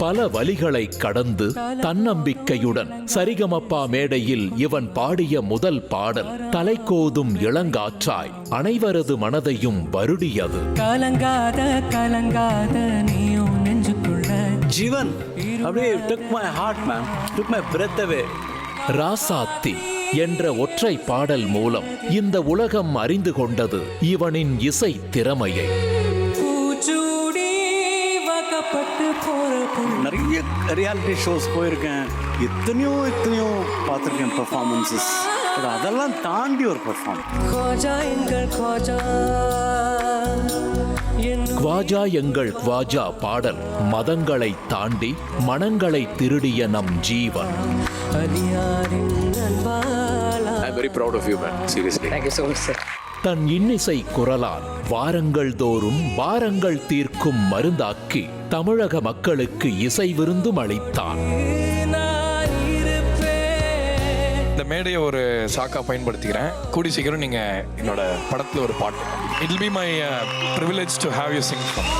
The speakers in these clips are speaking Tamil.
பல வலிகளை கடந்து தன்னம்பிக்கையுடன் சரிகமப்பா மேடையில் இவன் பாடிய முதல் பாடல் தலைக்கோதும் இளங்காற்றாய் அனைவரது மனதையும் வருடியது. கலங்காத கலங்காத நீயும் நெஞ்சுக்குள்ள. ஜீவன் அப்படியே took my heart man, took my breath away. ராசாத்தி என்ற ஒற்றை பாடல் மூலம் இந்த உலகம் அறிந்து கொண்டது இவனின் இசை திறமையை. நிறைய ரியாலிட்டி ஷோஸ் போயிருக்கேன், எத்தனையோ பார்த்துருக்கேன் பெர்ஃபார்மன்ஸஸ். அதெல்லாம் தாண்டி ஒரு ख्वाजा எங்கள் ख्वाजा பாடல் மதங்களை தாண்டி மனங்களை திருடிய நம் ஜீவன். I'm very proud of you, man. Seriously. Thank you so much, sir. தன் இன்னிசை குரலால் வாரங்கள் தோறும் பாரங்கள் தீர்க்கும் மருந்தாக்கி தமிழக மக்களுக்கு இசை விருந்தும் அளித்தான். இந்த மேடையை ஒரு சாக்கா பயன்படுத்திக்கிறேன். கூடி சீக்கிரம் நீங்க என்னோட படத்துல ஒரு பாட்டு. It will be my privilege to have you sing for me.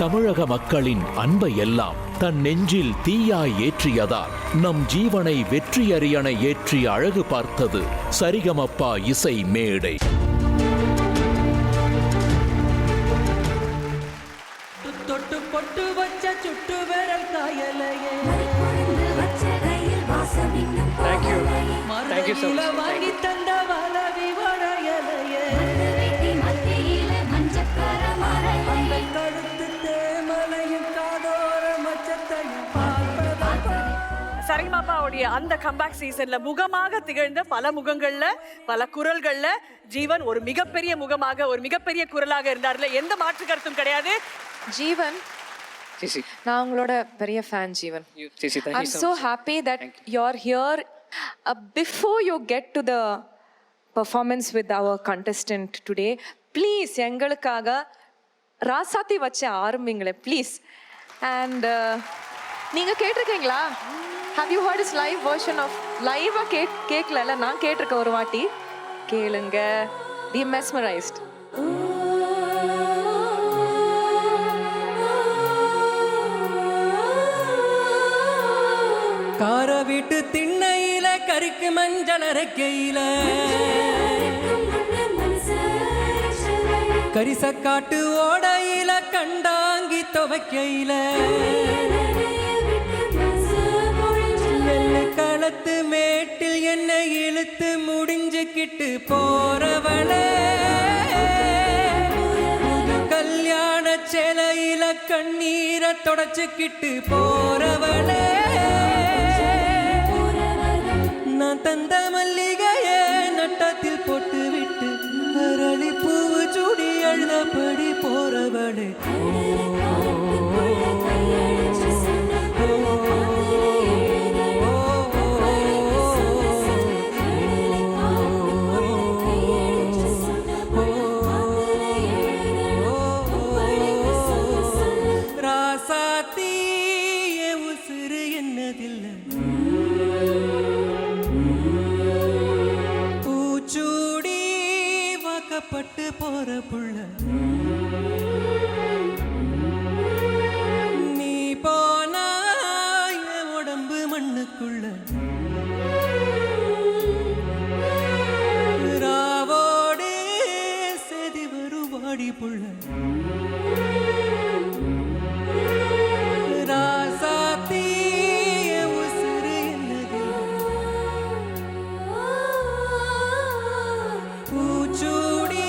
தமிழக மக்களின் அன்பை எல்லாம் தன் நெஞ்சில் தீயாய் ஏற்றியதால் நம் ஜீவனை வெற்றியரியணை ஏற்றி அழகு பார்த்தது சரிகமப்பா இசை மேடை. தொட்டு பொட்டு வச்ச சுட்டு விரல் காயலையே. Thank you. Thank you so much. வாங்கி தந்த வலவி வளையலையே. கழுத்து தேமலையும் காதோர மச்சத்தையும் சரிகமபாவுடைய அந்த கம்பேக் சீசன்ல முகமாக திகழ்ந்த பல முகங்கள்ல பல குரல்கள்ல ஜீவன் ஒரு மிகப்பெரிய முகமாக ஒரு மிகப்பெரிய குரலாக இருந்தார்ல, எந்த மாற்று கருத்தும் கிடையாது. ஜீவன், நான் உங்களோட பெரிய fan Jeevan. I'm so happy that you're here. Before you get to the performance with our contestant today, please எங்களுக்காக ராசாத்தி வச்சு ஆரம்பிங்களே ப்ளீஸ். அண்ட் நீங்கள் கேட்டிருக்கீங்களா? Have you heard his live version of லைவாக கேட்கல? நான் கேட்டிருக்கேன் ஒரு வாட்டி, கேளுங்க. Be mesmerized. கார வீட்டு திண்ணையில கறிக்கு மஞ்சள் அரைக்கையில கரிசக்காட்டு ஓடையில கண்டாங்கி துவைக்கையில களத்து மேட்டில் என்னை இழுத்து முடிஞ்சுக்கிட்டு போறவளே, கல்யாண சேலையில கண்ணீரை தொடச்சுக்கிட்டு போறவளே, நான் தந்த மல்லிகையே நட்டத்தில் போட்டு விட்டு அரளி பூவு சூடி அழுதபடி போறவளே. ராசாத்தி உசுறு என்னதில்லை, பூச்சூடி வாக்கப்பட்டு போற புள்ள, நீ போனா என் உடம்பு மண்ணுக்குள்ள, ராவோடு செதி வரும் வாடி புள்ள, ராசாத்தி உசுறு என்னதில்லை, பூச்சூடி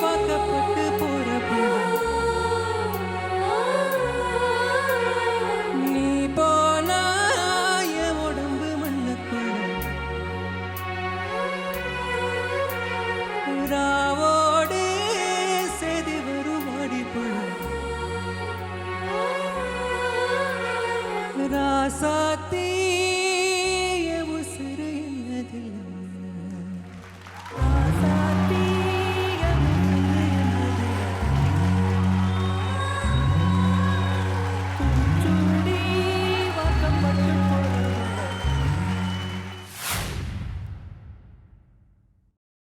வாக்கப்பட்டு போற புள்ள, நீ போனா என் உடம்பு மண்ணுக்குள்ள, ராவோடு செதி வரும் வாடி புள்ள, ராசாத்தி